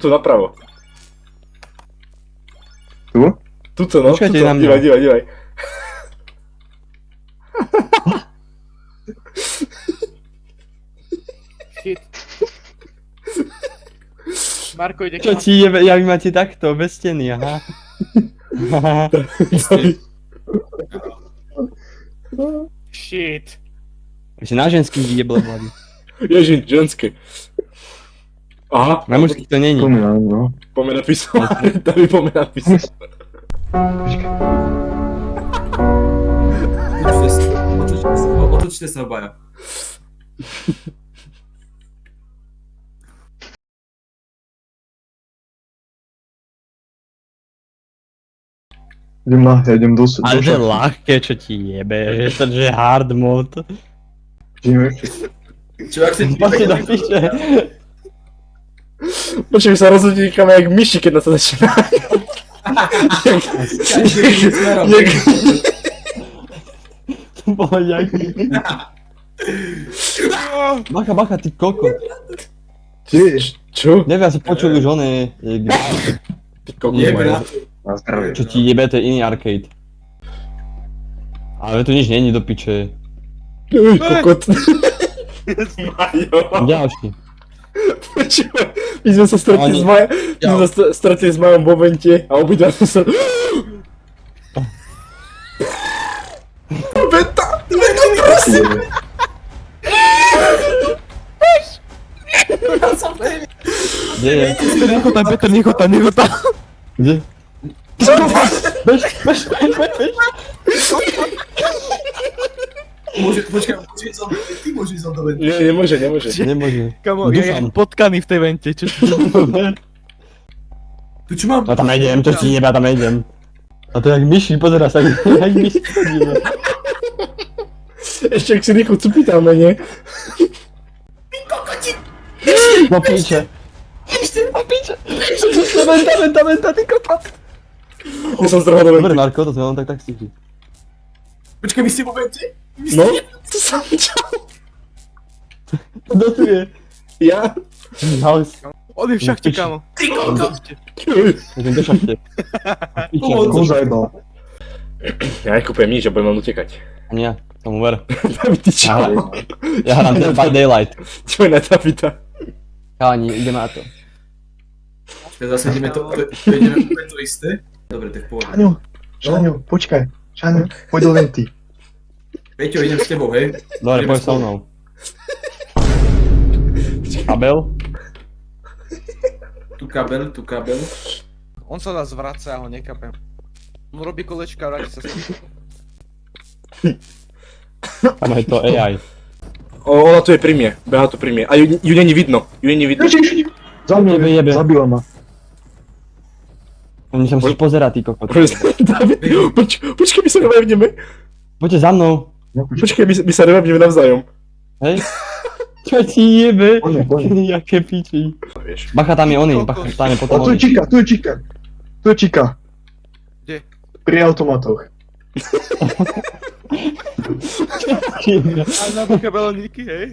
Tuto napravo. Tu? Tuto, no. Počkajte Tuto. na mňa. Dívaj. Shit. Marko ide Čo ti jebe, jak máte takto, bez steny, aha. Shit. Vy si na ženských vyjeble hlavy. Ježiš, ženské. Aha, Na mužských to není. Spomínam, no. poďme napísať. Tady poďme napísať. Otočte sa obaja. Idem na, ja idem do Ale to je ľahké, čo ti jebe, že to je hard mod. Čo, ak si To si napíše. Počkaj, sa rozhodíkame jak myši, keď na to začína. To bolo jak... Bacha, ty kokot. Čo? Neviem, ja som počul už oné... Ty kokos Jebe moja. na Na zdravie. Čo ti jebe, to je iný arcade. Ale tu nič není do piče. Uj, kokot. Majo. Ďalší. Počúvaj, my sme sa stretli Ani- s Majom, my sme sa stretli s Majom vo vente a obidva sme sa... Venta! Venta, prosím! Kde je? Nech ho tam. Kde? Bež. Počkaj, ty môžeš ísť do vedy. Nie, nemôže. Nemôže. Kamo, No, ja dúfam. je potkaný v tej vente, čo ti... Tu čo mám? No tam nejdem, čo ti jebe, tam nejdem. A to je jak myši, pozera sa, jak myši chodíme. Ešte ak si rýchlo cupítame, nie? No píče. No píče. Venta, ty kokot. Ja som zdrohol do Dobre, venty. Marko, to sme len tak stihli. Počkaj, vy ste vo vente? No, to som čau. Kto tu je? Ja? Haus. On je v šachte, kamo. Idem do šachte. Píče, Koho zajebal? Ja nekúpem nič a budem len utekať. Nie, tomu ver. Babi, ty čo? Ja hrám Dead by Daylight. Čo je na Davida? Káni, ideme na to. Zase ideme ideme úplne to isté. Dobre, tak pohodne. Šaňo, počkaj. Šaňo, poď do venty. Peťo, idem s tebou, hej? Dobre, poď so mnou. Kabel? Tu kabel. On sa nás vracia, ja ho nekapem. On robí kolečka a vráti sa s tým. Tam je to AI. Ona tu je pri mne, beha tu pri mne. A ju není vidno, Jebe. Zabila ma. Oni sa musíš pozerať, ty kokot. David, počkaj, my sa revneme. Poďte za mnou. Počkaj, my sa revneme navzájom. Hej? Čo ti jebe? Poďme. Jaké piči. Vieš. Bacha, tam je oný, bacha, tam je A potom tu je oný. Čika, tu je Čika. Tu je Čika. Kde? Pri automatoch. A na kabeloníky, hej?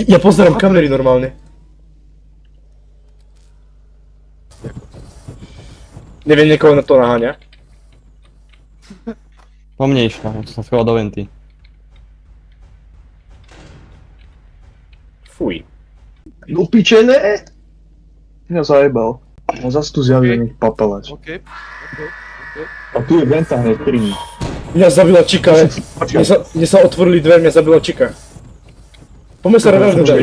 Ja pozerám kamery normálne. Neviem, niekoho na to naháňa. Po mne išla, on sa schoval do venty. Fuj. Do piče, ne? Ty mňa zajebal. On zase tu zjavil papalač. OK. A tu je venta hneď pri ní. Mňa zabila Čika, mne sa otvorili dvere, mňa zabila Čika. Poďme sa revneme Počkaj,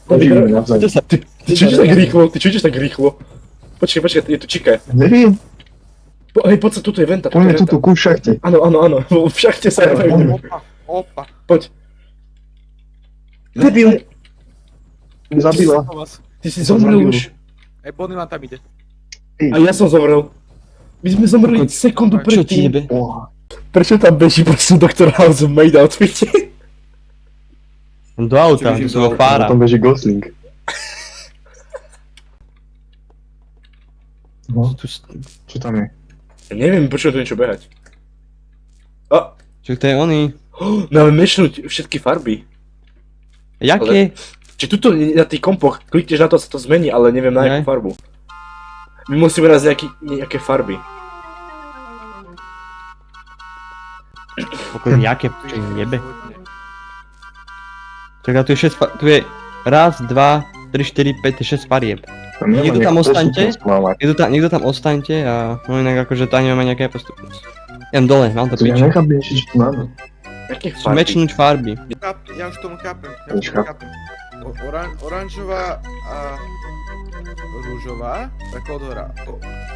David. navzájom. Čo sa... Ty čo ideš tak rýchlo? Ty čo ideš tak rýchlo? Počkaj, je tu Čika. Neviem, Hej, poď sa, tuto je venta, poďme tu ku šachte. Áno, v šachte sa revneme. Opa. Poď. Debil, Zabila. ty si zomrel už. Ej, Bonnie ma tam ide. A ja som zomrel. My sme zomreli sekundu Čo ti predtým. jebe? Oha. Prečo tam beží prosím Dr. House v maid outfite? Do auta, Čo tu vo beží pára. Tam beží Gosling. No, čo tam je? Ja neviem, počujem tu niečo behať. A, Čo to je oný? máme mešnúť všetky farby. Jaké? Či tuto na tých kompoch, klikneš na to, sa to zmení, ale neviem na Ne. jakú farbu. My musíme nájsť nejaké farby. Pokoj, jaké čo jebe. Čaká, tu je 6 tu je raz, 2, 3, 4, 5, 6 farieb. Tam nemá Niekto tam nejakú ostaňte? postupnosť mávať. Niekto tam ostaňte a no inak akože to ani máme nejaké postupnosť. Idem dole, mám to To ja piči. nechápem ešte, čo tu máme. Jaké farby? Smečnúť farby. Ja už tomu chápem. Počkaj. Oranžová a rúžová, tak odhora.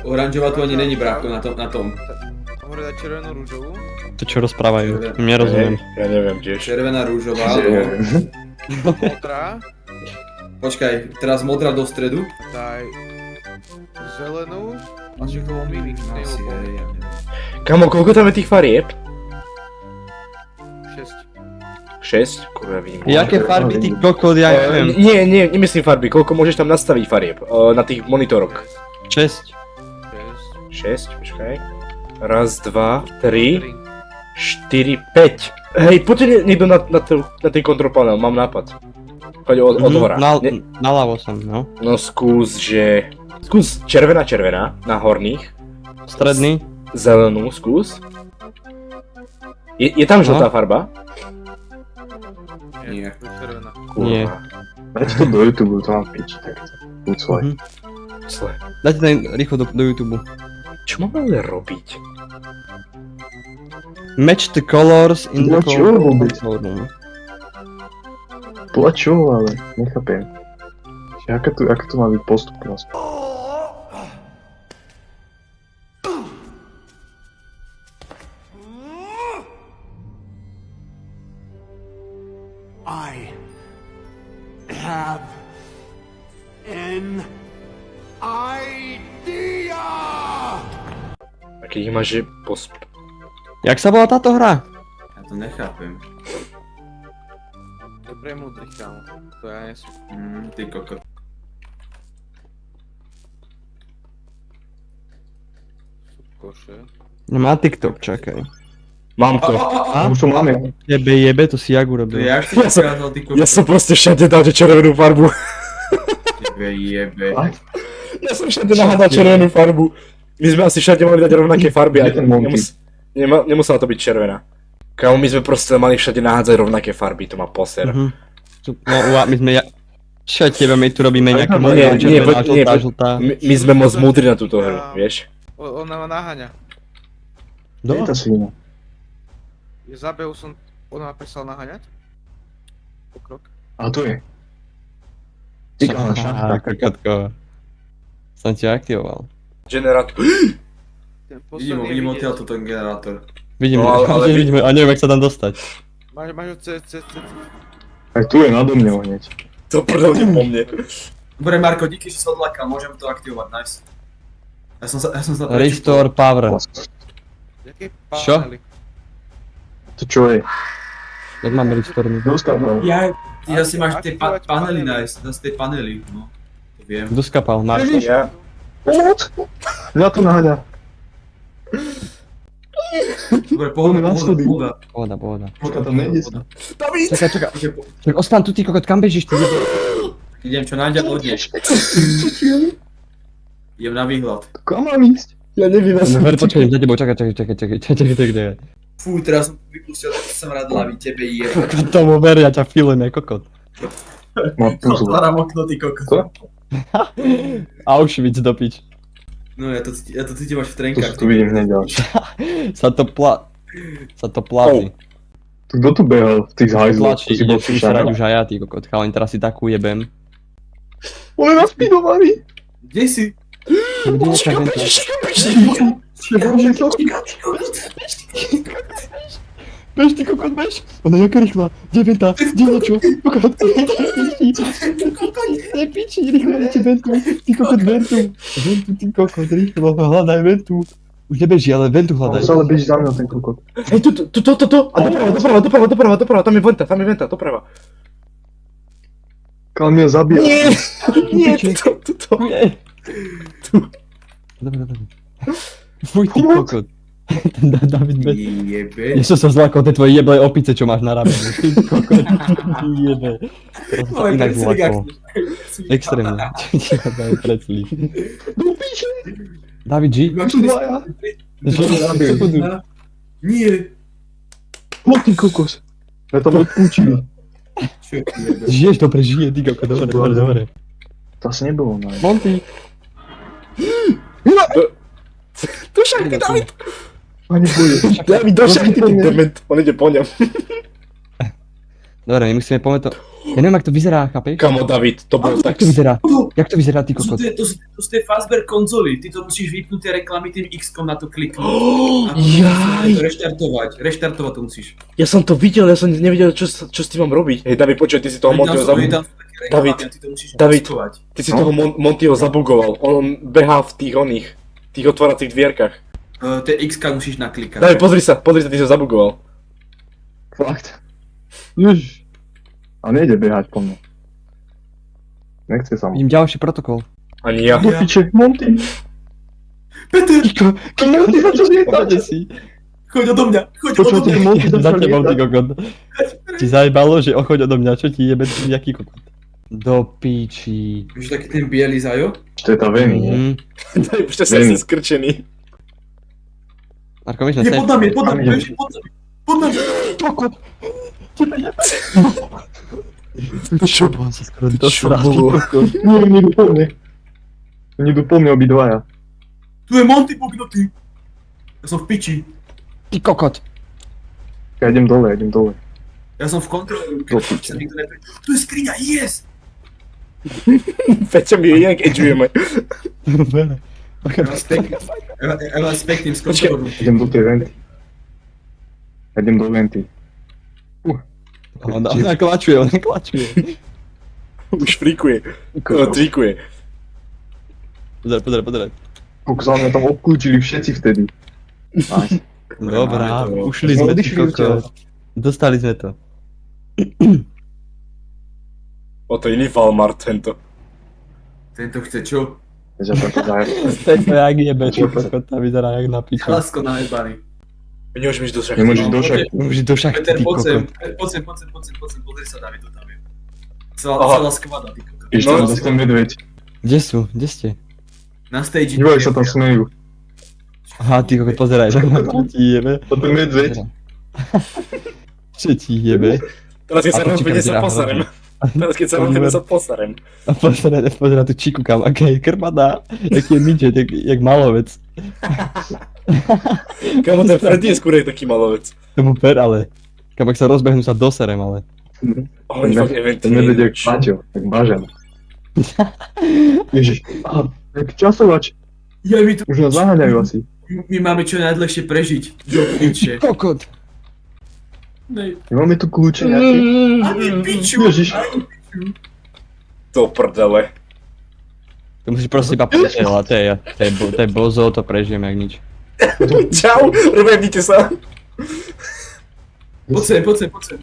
Oranžová tu ani není, brácho, na tom. Hore dať červenú rúžovú. To čo rozprávajú, im nerozumiem. Ja neviem tiež. Červená, rúžová, Modrá, počkaj, teraz modrá do stredu. daj zelenú a si k tomu mimik. Asi, hej, ja neviem. Kamo, koľko tam je tých farieb? 6. 6? Kurva, vidím. Jaké farby, ty kokot, ja neviem. Nie, nemyslím farby, koľko môžeš tam nastaviť farieb na tých monitoroch? 6. 6, počkaj. Raz, 2, 3, 4, 5. Hej, poďte niekto na ten control panel, mám nápad. Poď od hora. Naľavo som, no. No skús, že... Skús červená na horných. Stredný. Zelenú skús. Je tam žltá farba? Nie. Červená. Nie. Kurva. Dajte to do YouTube, to mám v piči, tak buď svoj. Mhm. Zle. Dajte to rýchlo do YouTube. Čo mám ale robiť? Match the colors in the No čo vôbec? room. Podľa čo, ale nechápem. Že aká tu má byť postupnosť? I have an idea! A keď ich máš, že Jak sa volá táto hra? Ja to nechápem. To je pre múdrych, kámo. To ja nie som. Ty kokot. Koše. No má TikTok, čakaj. Mám to. Už to máme. Jebe, to si jak To urobil. jak si Ja som- ukázal, ty kokot? Ja som proste všade dal, že červenú farbu. Jebe. Ja som všade nahádal červenú farbu. My sme asi všade mali dať rovnaké farby. Je ten Monty. Nemusela to byť červená. Kámo, my sme proste mali všade nahádzať rovnaké farby, to má poser. Mhm. No, my sme... Čo tebe, my tu robíme nejaké Nie, modré, nie, červená, nie, žltá. My sme moc múdri na túto hru, vieš? Ona ma naháňa. Kde je tá svina? Zabehu som... Ona ma prestala naháňať. Pokrok. A tu je. Ty kámoš, Á, kokotko. Som ti aktivoval. Generátor. Ten Vidím posledný je odtiaľ vidieť. toto generátor. Vidím, No, ale tiež vidíme, a neviem, jak sa tam dostať. Máš ho C. aj tu je nado mňou hneď. To prdel po mne. Dobre, Marko, díky, že si odlakal, môžem to aktivovať, nice. Ja som sa Restore power. Jaké Čo? panely? To čo je? Jak máme restore? Doskapal. Ja, ty asi máš tie Aktivovať panely, panely. nice, zase tie panely, no. To viem. Kto skapal? Marko? Ja. Pomoc! Za to naháňa. Dobre, pohoda. Pohoda. Počka, tam nejde sa. Čakaj. Tak ostan tu, ty kokot, kam bežíš, ty jebe? Idem čo najďal od nej. Idem na výhľad. Kam mám ísť? Ja neviem, ja som... Počkaj, za tebou, čakaj. Fú, teraz som vypustil taký smradlavý, tebe je. Kokot tomu ver, ja ťa filujem, kokot. Mám puzle. Otváram okno, ty kokot. Auschwitz do pič. No, ja to cítim až v Tu trenkách. tu vidím hneď ďalšie. Sa to plazí. Tu kto tu behal v tých hajzloch? Tlačí, Si ide bol si vysrať Fišana? už aj ja, ty kokot. Chalani, teraz si takú jebem. On je naspidovaný! Kde si? Kde je tá venta? Bež, ty kokot, bež! Ona je jaká rýchla. Kde venta? Kde niečo? Kokot. Ne piči, rýchlo, idete ventu. Ty kokot, ventu. Ventu, ty kokot, rýchlo, hľadaj ventu. Už nebeží, ale ventu On hľadaj. sa ale beží za mňa ten krokot. Hej, tu. A doprava, tam je venta, doprava. Kam mňa zabíja. Nie, tu. Nie. Dobre. Fuj, ty kokot. David Ben. Jebe. Ja som sa zlakol tej tvojej jeblej opice, čo máš na ramene. Ty kokot, ty jebe. To som sa Ale inak preclík, zlakol. Extrémne. Ti ma daj preclík. David G? Máš Dvaja. Sekundu. Nie. O ty kokos. Ja tam odpúčil. Čo ti jebe? Žiješ, dobre, žije, ty kokot, dobre. To asi nebolo, no. Monty. To však ty, David! Ani boje. David, do však ty, dement. On ide po ňom. Dobre, my musíme povedať to. Ja neviem, jak to vyzerá, chápeš? Kamo, David, to bolo tak... Jak to vyzerá? Jak to vyzerá, ty kokot? To sú tie Fazbear konzoly, ty to musíš vypnúť tie reklamy tým X-kom na to kliknúť. A Jaj! to reštartovať to musíš. Ja som to videl, ja som nevidel, čo s tým mám robiť. Hej, David, počuj, ty si toho Montyho zabugoval. David, David, ty si toho Montyho zabugoval. On behá v tých otváracích dvierkach. Tie X-ka musíš naklikať. David, pozri sa, ty si ho zabugoval. Fakt. Jež. A nejde behať po mne. Nechce sa mu. Idem ďalší protokol. Ani ja. Do piče, Monty. Peter, Monty, za čo je tam? Poďte si. choď odo mňa, choď odo Počuť, mňa. Monty Za začal tebou, ty lietať. kokot. Ti zajebalo, že ochoď odo mňa, čo ti jebe, jaký kokot? Do píči. Víš, taký ten bielý zajo? To je tá Veny, nie? Mhm. David, ešte sa si skrčený. Marko, myš na Nie, sen. pod nami, vieš, pod nami. Kokot. Čo? On sa skoro Čo dosral. bolo? Nie, nejdu po mne. Nejdu po mne obidvaja. Tu je Monty pognutý. Ja som v piči. Ty kokot. Ja idem dole. Ja som v kontrole. Do piče. Tu je skriňa, yes! Peťa mi inak edžujeme. Ja vás pekným z kontrolu. Idem do tej venty. Idem do venty. On naklačuje. Už frikuje. Trikuje. Pozeraj. Kokos, ale mňa tam obklúčili všetci vtedy. Nice. Dobrá, Máme to. ušli sme, ty Odišli kokot. Dostali sme to. O, to je iný Walmart, tento. Tento chce čo? Ja to zajeb. Tento jak jebe, čo kokot, tam vyzerá jak na piču. Lásko najebaný. Nemôžeš do šachty. Nemôžeš do šak. Môžeš do šachty, Peter, ty poď sem, kokot. pozri sa, David, to tam je. Aha. Celá skvada, ty kokot. Ešte No, tam ten medveď. Kde ste? Na stage. Dívaj sa tam smejú. Aha, ty kokot, pozeraj, čo ti jebe. To ten medveď. Čo ti jebe? Teraz keď sa A počkaj, rozbehne, sa vyzerá posarem. Teraz keď sa On rozbehne, bude- sa posarem. A pozeraj tú čiku kam, aká je krmaná. Jaký je midget, jak malovec. Kamo, ten Freddy je skôr taký malovec. Tomu per, ale. Kam ak sa rozbehnú, sa doserem, ale. Oni fakt eventí. Ten medveď jak Paťo, jak Bažan. Ježiš. Aha, jak časovač. Ja, my tu... Už nás zaháňajú asi. My máme čo najdlhšie prežiť. Do piče. Kokot! Nej. My máme tu kľúče nejaké. Ani piču. Ježiš. Ani piču. To prdele. To musíš proste iba prežiť, ale to je bozo, to prežijem jak nič. Čau, rozbehnite sa. Poď sem.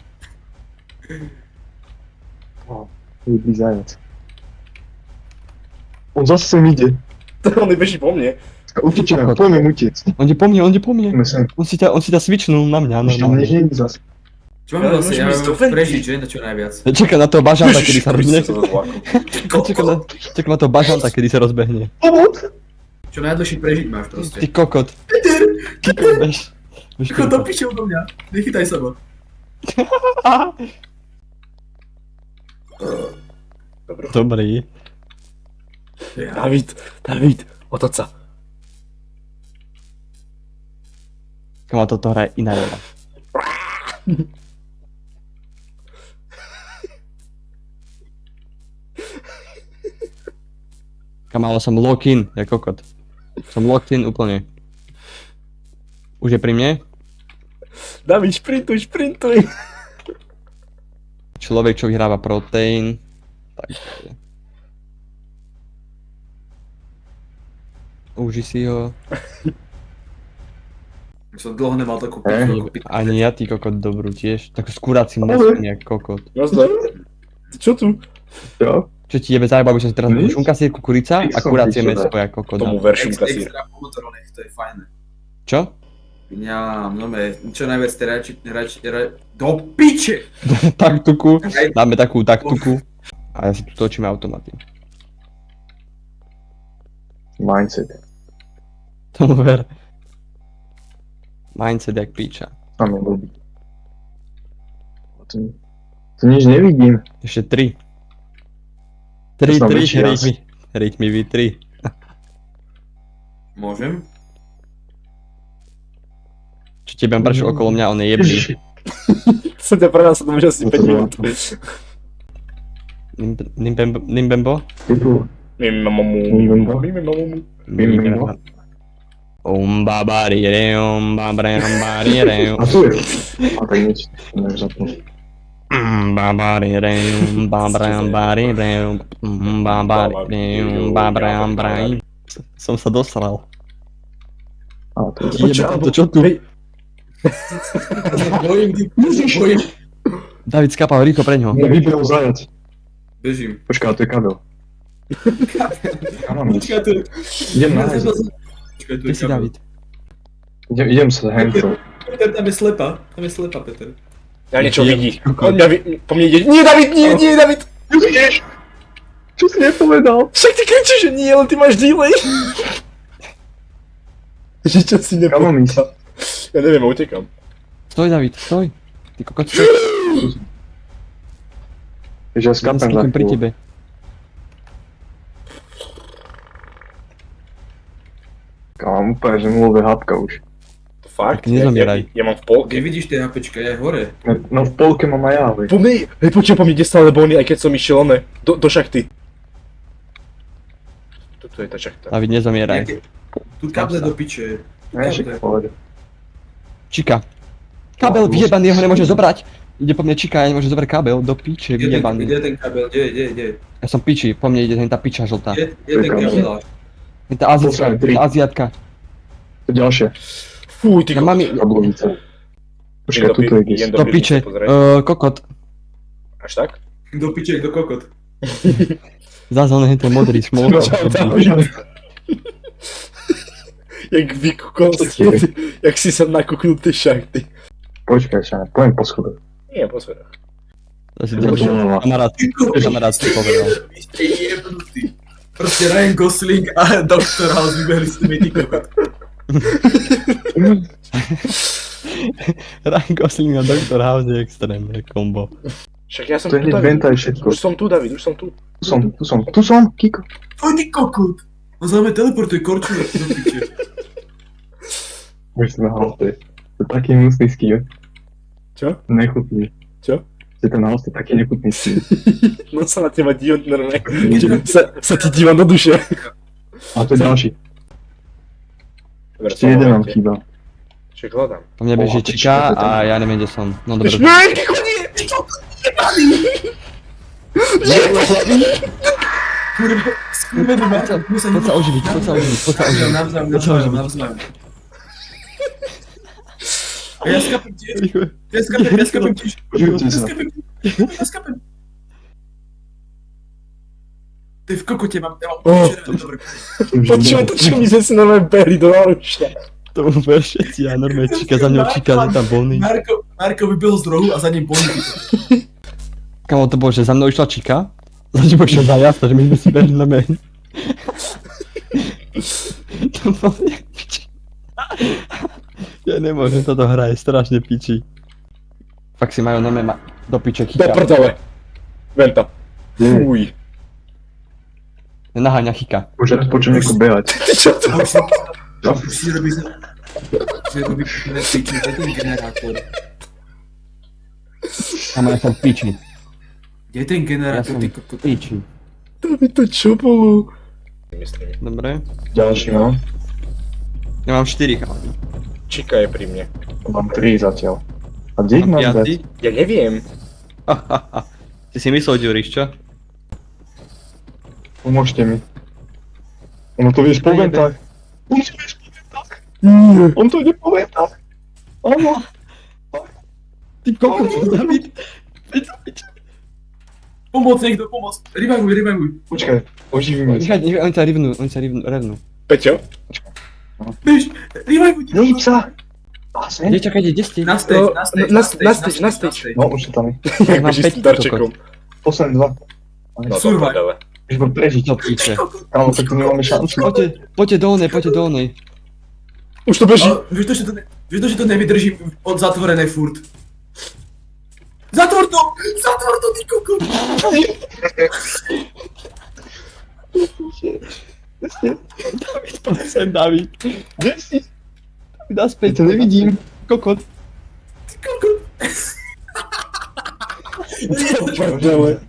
Jebý zajac. On zase sem ide. On beží po mne. Utečeme, poďme utiec. On ide po mne. Poďme sem. On si ťa switchnul na mňa, Ešte mne normálne. nejde zase. Čo máme vlastne? Môžeme Ja ísť do mám venty. prežiť, že? Na čo najviac. Čaká na toho bažanta, kedy sa rozbehne. Kokot. Čaká na toho bažanta, kedy sa rozbehne. Pomoc! Čo najdlhšie prežiť máš proste. Ty kokot. Peter! Kokot, bež. Bež, Chod do kokot. piče odo mňa. Nechytaj sa ma. Dobrý. Ja. David, otoď sa. Kama toto hra je iná hra. Kama, ale som lock-in, jak kokot. Som locked in úplne. Už je pri mne? David, šprintuj. Človek, čo vyhráva proteín. Tak to je. Uži si ho. Som dlho nemal takú Hej. piču. Ani ja, ty kokot, dobrú tiež. Takú skúrací mozog, jak kokot. Nazdar. Čo tu? Čo? Čo ti jebe zajebal, by som si teraz Nič. šunkasír kukurica a Som kurácie píšel, meso, jak kokot. Tomu dám. verším kasír. Extra pomotorovných, to je fajné. Čo? Mňam, no čo najviac ty do piče! Taktuku, dáme takú taktuku. A ja si tu točím automaty. Mindset. Tomu ver. Mindset jak píča. Tam je blbý. To nič nevidím. Ešte 3. To som väčší raz. Rýť mi vy 3. Môžem? Čo tebe prešiel okolo mňa, on je jebný. Som ťa prenásledom už asi 5 minút. Nimbembo? Nimbembo. Nimbembo. Babari reum, babari reum. A tu je. A tak nič. Než zapnúť. Babari reum, babari reum. Babari reum. Som sa dostal. A to je. To čo tu? Bojím. David skapal rýchlo pre ňoho. Mne vybehol zajac. Bežím. Počkaj, to je kabel. Kam mám ísť? Počkaj, to je... Idem na hajzl. Počkaj, tu Ty je si kabel. David. Idem sa handcov. Peter, tam je slepa, Peter. Ja niečo vidí. On mňa po mne ide. Nie, David, nie, David! Vidíš? Čo si nepovedal? Však ty kričíš, že nie, len ty máš delay. Že čo si Kam mám ísť? nepovedal? Ja neviem, utekam. Stoj David, stoj. Ty kokot, stoj. Že ja skapem za Skipem pri chvíľu. tebe. Kam mám úplne, že nulové hápka už. To fakt? Tak nezomieraj. Ja mám v polke. Kde vidíš tie HPčka, ja hore. No v polke mám aj ja, vej. Po mne, hej, počuj, po mne ide stále bóny, aj keď som išiel one, do šachty. Tuto je tá šachta. David, nezomieraj. Tu kable do piče. Ne, však v pohode. Čika. Kabel vyjebaný, jeho nemôže zobrať. Ide po mne Čika, ja nemôžem zobrať kabel, do piče, Kde vyjebaný. ten kabel, kde? Ja som piči, po mne ide ten tá piča žltá. Kde ten kabel? Ten tá Aziatka. To ďalšie. Fúj, ty Ja mám i- Kablovice. Počkaj, tuto je gis. do piče, kokot. Až tak? Do piče, do kokot. Zás on je ten modrý smol. Jak vykúkol si, jak si sa nakúknul tie šachty. Počkaj, sa pojem po schodoch. Nie, po sferách. Kamarát si povedal. Vy ste jebnutí. Proste Ryan Gosling a Dr. House vybehli s tými ty kokot. Ryan Gosling a Dr. House je extrémne kombo. Však ja som To je tu, hneď David. venta aj všetko. Už som tu, David, už som tu. Tu som, Kiko. Oj, ty kokot. No záme teleportuj korču do piče. Už sme hoste. To je taký hnusný skill. Čo? Nechutný. Čo? Že ten host je taký nechutný skill. No sa na teba dívam normálne. Sa ti dívam do duše. A to je ďalší. Dobre, Ešte jeden nám chýba. Však hľadám. Po mne beží Čika a ja neviem, kde som. No dobre. Ne, Kiko, nie! Kurva, skurvený Marťan, Poď sa oživiť, poď sa oživiť. Navzájom. A ja skapem tiež. Ja skapem tiež. Užujte sa. Ja skapem. Ty v kokote mám dobre. Počujem to, čo my sme si normálne behli do náručia. To úplne všetci a normálne Čika za mňou Čika, že tam Bonnie. Marko vybehol z rohu a za ním Bonnie. Kamo to bolo, že za mnou išla Čika, za ním išiel zajac, takže my sme si behli na meň. To bolo jak piči. Ja nemôžem, toto hra je strašne piči. Fakt si majú na mňa do piče Do chyťa. prdele. Venta. Fúj. Naháňa chyka. Už raz počujem ako behať. Ty čo to? Už si robí piči, to je ten generátor. Kamo, ja som v piči. Kde je ten Ja generátor, som ty v kokot? piči. David, to čo bolo? Myslím. Dobre. Ďalší mám. Ja mám 4 chalani. Čika je pri mne. Mám 3 zatiaľ. A kde ich mám dať? Ja neviem. Ty si myslel, Ďuriš, čo? Pomôžte mi. Ono to vieš po Najebe. ventách. On to vieš po ventách. Nie. On to ide po ventách. Áno. Ty kokos, David. Pomoc, niekto, pomoc. Revivuj. Počkaj, oživíme sa. Nechaj, oni sa revnú. Peťo? Bež, revivuj. Nejím sa. Asi? Kde čakajte, kde ste? Na stage, na stage, Na stage. No, už je tam. Jak mám beží s tým päť darčekom. Posledné dva. No to Survive. prdele. Už budem prežiť. No píče. Kámo, tak tu nemáme šancu. Poďte do onej, poďte do onej. Už to beží. Vieš to, že to nevydrží od zatvorenej furt. Zatvor to, ty koko! David, poď sem, David. Kde si? Ja Naspäť. to nevidím. Kokot. Ty koko! Prdele.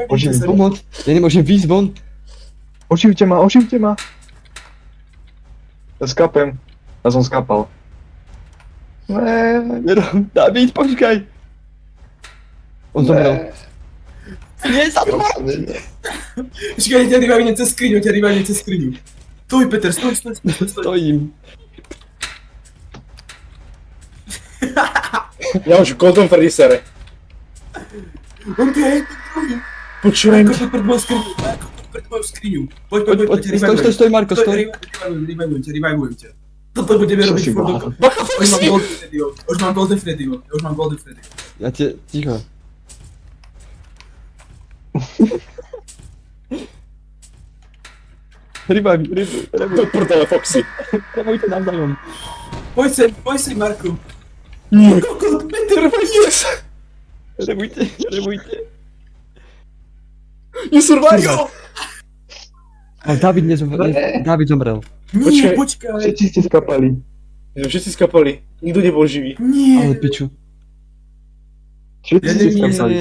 Oživte sa. Pomoc. Ja nemôžem výjsť von. Oživte ma, oživte ma. Ja skapem. Ja som skapal. David, počkaj. On zomrel. Nie, zatvor. Počkaj, ťa rývajne cez skriňu, Stoj, Peter, stoj. Stojím. Ja už Golden Freddy sere. On tu je, Počúvaj ma. pred moju skriňu. Poď, Stoj, Marko, stoj. Revivujem ťa. Toto budeme Čo robiť si furt bláho? dokola. Bacha, Už mám Golden Freddyho. Ja te, ticho. Revive. To prdele, Foxy. Revujte navzájom. Poď sem, Marko. Nie. Kokot, Peter, Yes! Revujte. You survive! A David nezomrel. David zomrel. Nie, počkaj. Všetci ste skapali. No, všetci skapali. Nikto nebol živý. Ale Nie. piču. Všetci Ja ste neviem. skapali.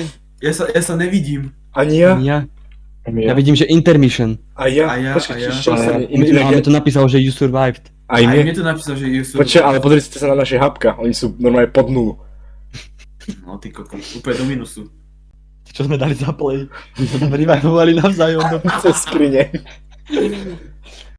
Ja sa nevidím. Ani ja. Ja vidím, že intermission. A ja. A ja, Počkaj, a ja. čo sa stane? Máme to napísal, že you survived. Aj Aj mne mne. to napísal, že sú... Počkaj, ale pozrite sa na naše hapka. Oni sú normálne pod nulu. No ty kokot, úplne do minusu. Čo sme dali za play? My sa tam revivovali navzájom. Cez skrine.